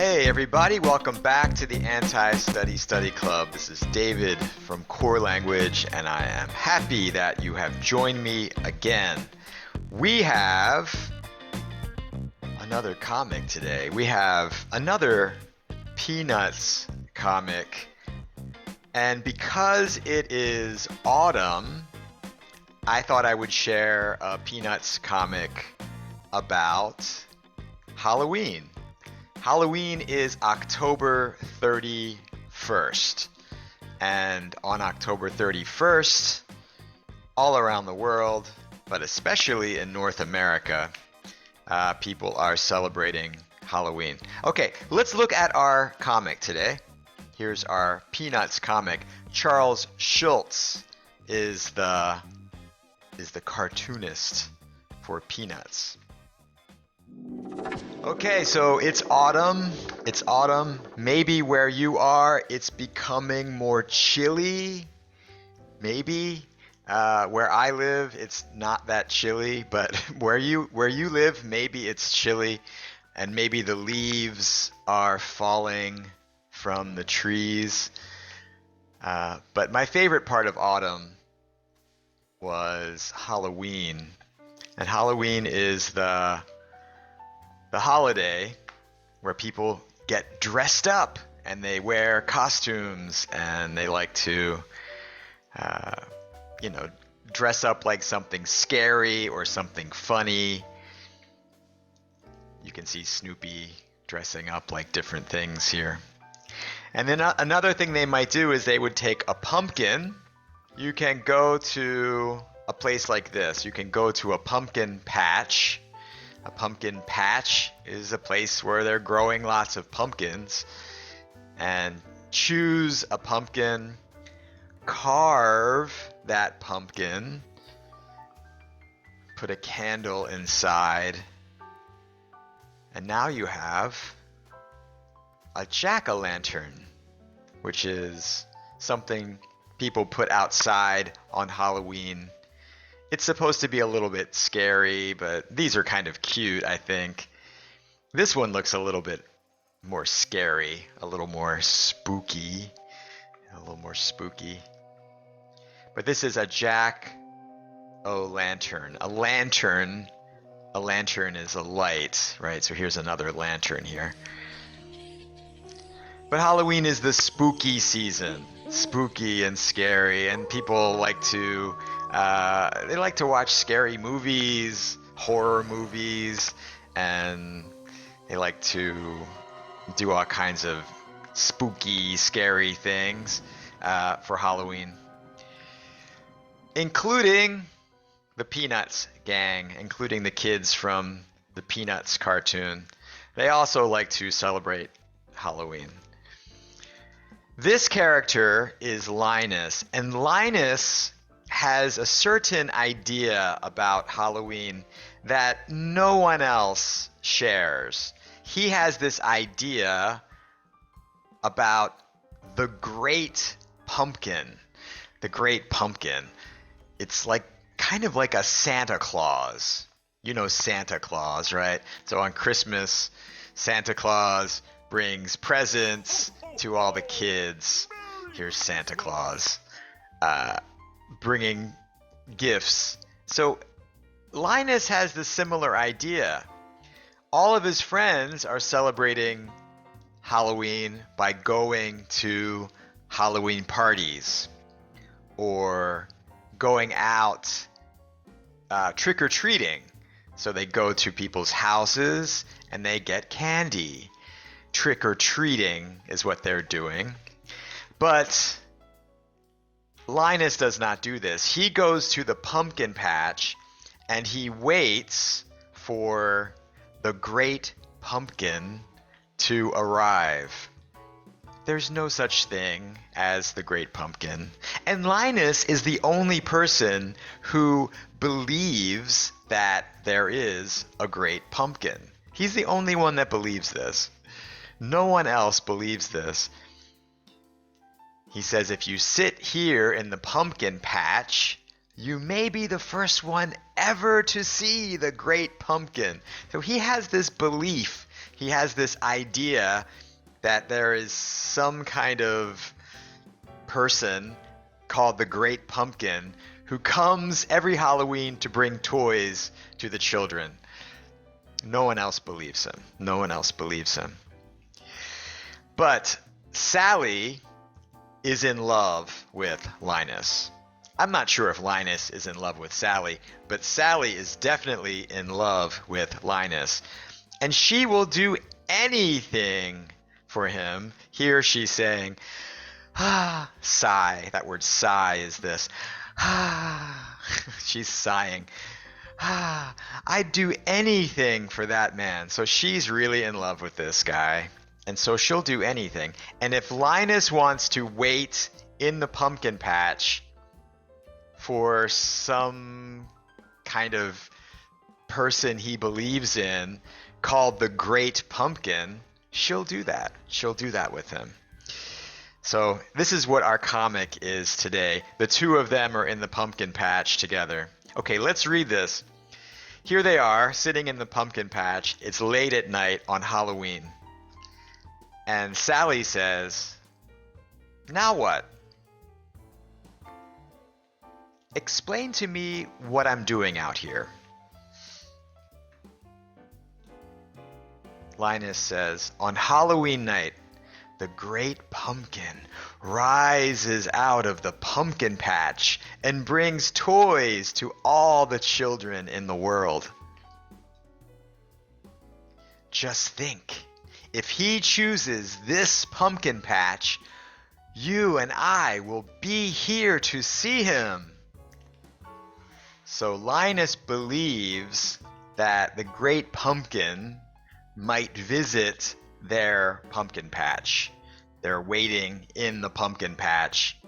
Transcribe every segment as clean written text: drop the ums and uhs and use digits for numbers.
Hey everybody, welcome back to the Anti-Study Study Club. This is David from Core Language, and I am happy that you have joined me again. We have another comic today. We have another Peanuts comic, and because it is autumn, I thought I would share a Peanuts comic about Halloween. Halloween is October 31st, and on October 31st, all around the world, but especially in North America, people are celebrating Halloween. Okay, let's look at our comic today. Here's our Peanuts comic. Charles Schulz is the cartoonist for Peanuts. Okay, so it's autumn. It's autumn. Maybe where you are, it's becoming more chilly. Maybe. Where I live, it's not that chilly, but where you live, maybe it's chilly, and maybe the leaves are falling from the trees. But my favorite part of autumn was Halloween. And Halloween is the holiday where people get dressed up and they wear costumes and they like to, dress up like something scary or something funny. You can see Snoopy dressing up like different things here. And then another thing they might do is they would take a pumpkin. You can go to a place like this. You can go to a pumpkin patch. A pumpkin patch is a place where they're growing lots of pumpkins, and choose a pumpkin, carve that pumpkin, put a candle inside, and now you have a jack-o'-lantern, which is something people put outside on Halloween. It's supposed to be a little bit scary, but these are kind of cute, I think. This one looks a little bit more scary, a little more spooky. But this is a jack-o'-lantern. A lantern is a light, right? So here's another lantern here. But Halloween is the spooky season. Spooky and scary, and people like to watch scary movies, horror movies, and they like to do all kinds of spooky, scary things for Halloween, including the Peanuts gang, including the kids from the Peanuts cartoon. They also like to celebrate Halloween. This character is Linus, and Linus has a certain idea about Halloween that no one else shares. He has this idea about the Great Pumpkin. The Great Pumpkin. It's kind of like a Santa Claus. You know Santa Claus, right? So on Christmas, Santa Claus brings presents to all the kids. Here's Santa Claus bringing gifts. So Linus has the similar idea. All of his friends are celebrating Halloween by going to Halloween parties or going out trick-or-treating. So they go to people's houses and they get candy. Trick-or-treating is what they're doing. But Linus does not do this. He goes to the pumpkin patch and he waits for the Great Pumpkin to arrive. There's no such thing as the Great Pumpkin. And Linus is the only person who believes that there is a Great Pumpkin. He's the only one that believes this. No one else believes this. He says if you sit here in the pumpkin patch You may be the first one ever to see the great pumpkin. So he has this belief, he has this idea that there is some kind of person called the Great Pumpkin who comes every Halloween to bring toys to the children. No one else believes him. No one else believes him. But Sally is in love with Linus. I'm not sure if Linus is in love with Sally, but Sally is definitely in love with Linus. And she will do anything for him. Here she's saying, sigh. That word sigh is this. She's sighing. I'd do anything for that man. So she's really in love with this guy. And so she'll do anything. And if Linus wants to wait in the pumpkin patch for some kind of person he believes in called the Great Pumpkin, she'll do that. She'll do that with him. So this is what our comic is today. The two of them are in the pumpkin patch together. Okay, let's read this. Here they are, sitting in the pumpkin patch. It's late at night on Halloween. And Sally says, "Now what? Explain to me what I'm doing out here." Linus says, "On Halloween night, the great pumpkin rises out of the pumpkin patch and brings toys to all the children in the world. Just think, if he chooses this pumpkin patch, you and I will be here to see him." So Linus believes that the great pumpkin might visit their pumpkin patch. They're waiting in the pumpkin patch,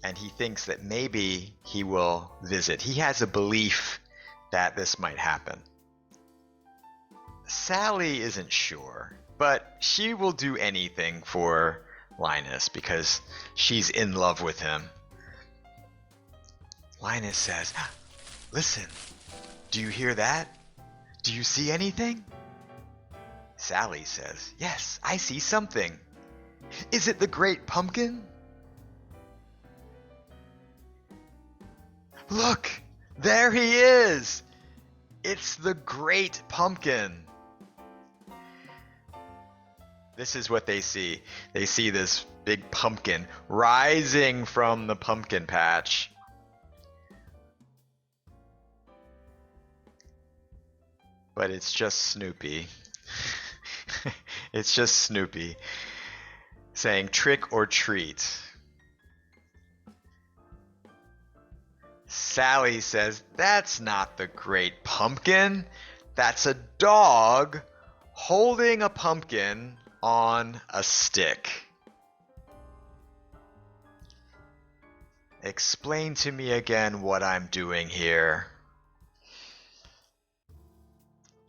and he thinks that maybe he will visit. He has a belief that this might happen. Sally isn't sure, but she will do anything for Linus because she's in love with him. Linus says, "Listen, do you hear that? Do you see anything?" Sally says, "Yes, I see something. Is it the great pumpkin?" "Look, there he is! It's the great pumpkin." This is what they see. They see this big pumpkin rising from the pumpkin patch. But it's just Snoopy. It's just Snoopy saying trick or treat. Sally says, "That's not the great pumpkin. That's a dog holding a pumpkin on a stick." "Explain to me again what I'm doing here."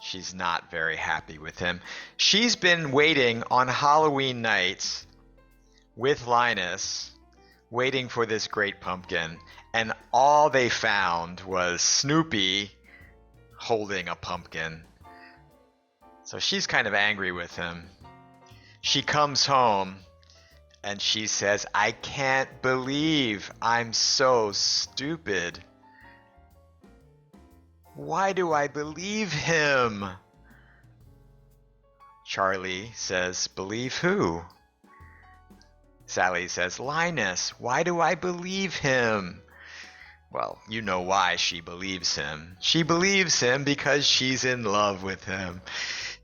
She's not very happy with him. She's been waiting on Halloween night with Linus, waiting for this great pumpkin, and all they found was Snoopy holding a pumpkin. So she's kind of angry with him. She comes home and she says, "I can't believe I'm so stupid. Why do I believe him?" Charlie says, "Believe who?" Sally says, "Linus, why do I believe him?" Well, you know why she believes him. She believes him because she's in love with him,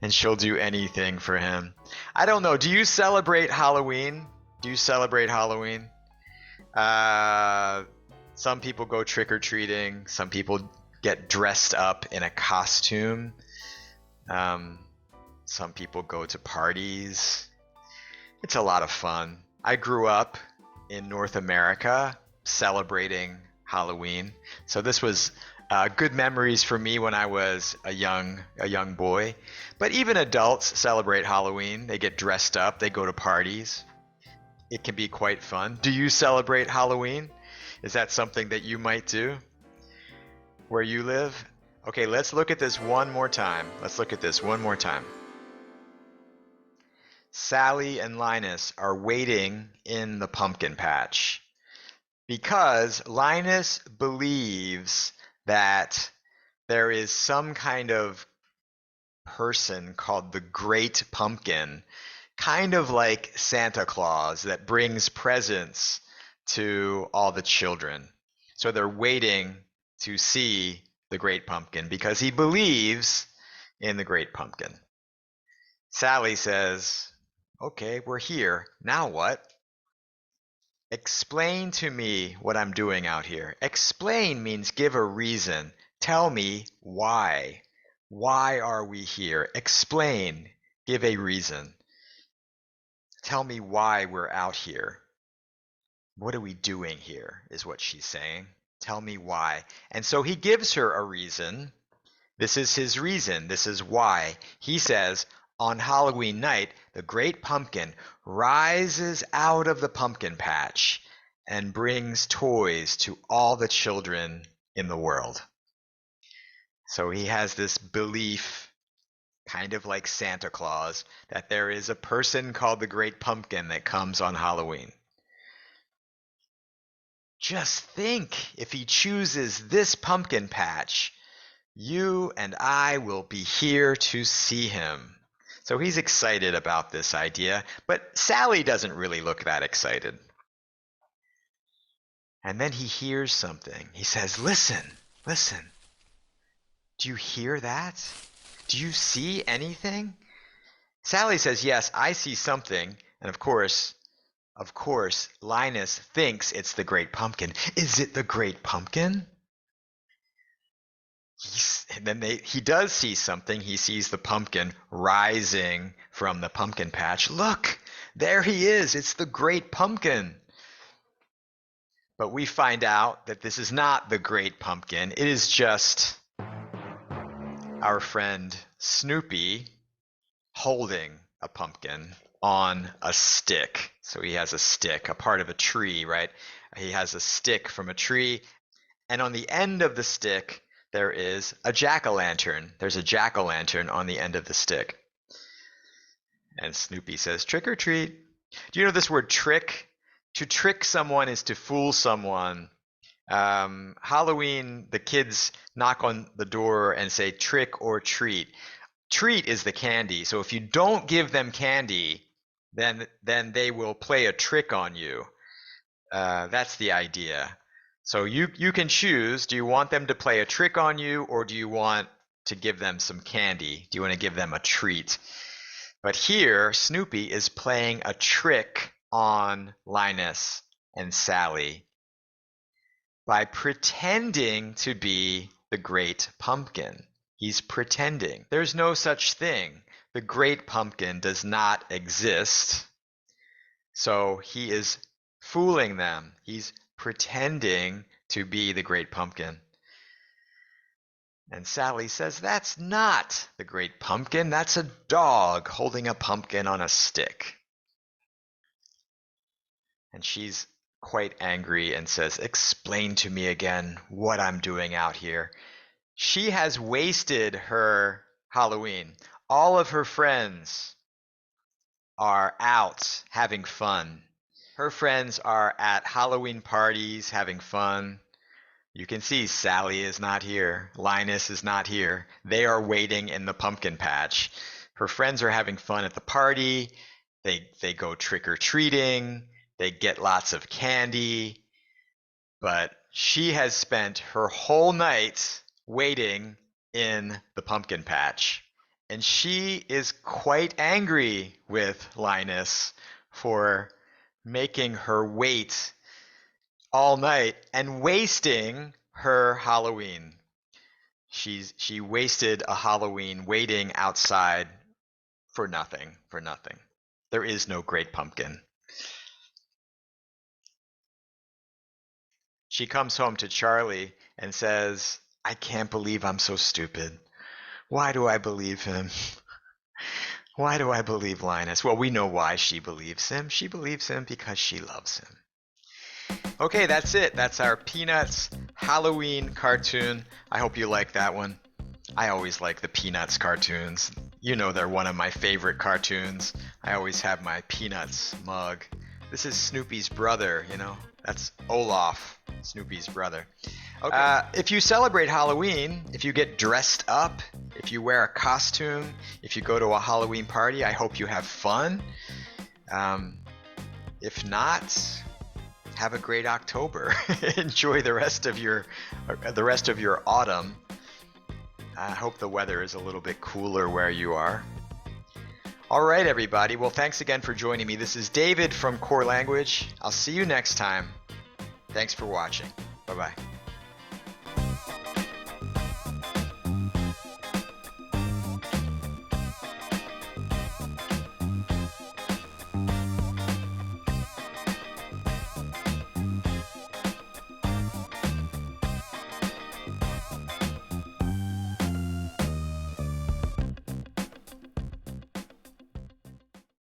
and she'll do anything for him. I don't know. Do you celebrate Halloween? Do you celebrate Halloween? Some people go trick-or-treating. Some people get dressed up in a costume. Some people go to parties. It's a lot of fun. I grew up in North America celebrating Halloween, so this was good memories for me when I was a young boy. But even adults celebrate Halloween. They get dressed up. They go to parties. It can be quite fun. Do you celebrate Halloween? Is that something that you might do where you live? Okay, let's look at this one more time. Let's look at this one more time. Sally and Linus are waiting in the pumpkin patch because Linus believes that there is some kind of person called the Great Pumpkin, kind of like Santa Claus, that brings presents to all the children. So they're waiting to see the Great Pumpkin because he believes in the Great Pumpkin. Sally says, "Okay, we're here. Now what? Explain to me what I'm doing out here." Explain means give a reason. Tell me why. Why are we here? Explain. Give a reason. Tell me why we're out here. What are we doing here, is what she's saying. Tell me why. And so he gives her a reason. This is his reason. This is why. He says, on Halloween night, the Great Pumpkin rises out of the pumpkin patch and brings toys to all the children in the world. So he has this belief, kind of like Santa Claus, that there is a person called the Great Pumpkin that comes on Halloween. Just think, if he chooses this pumpkin patch, you and I will be here to see him. So he's excited about this idea, but Sally doesn't really look that excited. And then he hears something. He says, "Listen, listen. Do you hear that? Do you see anything?" Sally says, "Yes, I see something." And of course, Linus thinks it's the Great Pumpkin. Is it the Great Pumpkin? He does see something. He sees the pumpkin rising from the pumpkin patch. Look, there he is. It's the Great Pumpkin. But we find out that this is not the Great Pumpkin. It is just our friend Snoopy holding a pumpkin on a stick. So he has a stick, a part of a tree, right? He has a stick from a tree. And on the end of the stick, there is a jack-o'-lantern. There's a jack-o'-lantern on the end of the stick. And Snoopy says, "Trick or treat." Do you know this word trick? To trick someone is to fool someone. Halloween, the kids knock on the door and say trick or treat. Treat is the candy. So if you don't give them candy, then they will play a trick on you. That's the idea. So you can choose, do you want them to play a trick on you, or do you want to give them some candy? Do you want to give them a treat? But here, Snoopy is playing a trick on Linus and Sally by pretending to be the Great Pumpkin. He's pretending. There's no such thing. The Great Pumpkin does not exist. So he is fooling them. He's pretending to be the Great Pumpkin. And Sally says, "That's not the Great Pumpkin. That's a dog holding a pumpkin on a stick." And she's quite angry and says, "Explain to me again what I'm doing out here." She has wasted her Halloween. All of her friends are out having fun. Her friends are at Halloween parties having fun. You can see Sally is not here. Linus is not here. They are waiting in the pumpkin patch. Her friends are having fun at the party. They go trick-or-treating. They get lots of candy. But she has spent her whole night waiting in the pumpkin patch. And she is quite angry with Linus for making her wait all night and wasting her Halloween. She wasted a Halloween waiting outside for nothing, for nothing. There is no Great Pumpkin. She comes home to Charlie and says, "I can't believe I'm so stupid. Why do I believe him? Why do I believe Linus?" Well, we know why she believes him. She believes him because she loves him. Okay, that's it. That's our Peanuts Halloween cartoon. I hope you like that one. I always like the Peanuts cartoons. You know they're one of my favorite cartoons. I always have my Peanuts mug. This is Snoopy's brother, you know. That's Olaf, Snoopy's brother. Okay. If you celebrate Halloween, if you get dressed up, if you wear a costume, if you go to a Halloween party, I hope you have fun. If not, have a great October. Enjoy the rest of your autumn. I hope the weather is a little bit cooler where you are. All right, everybody. Well, thanks again for joining me. This is David from Core Language. I'll see you next time. Thanks for watching. Bye-bye.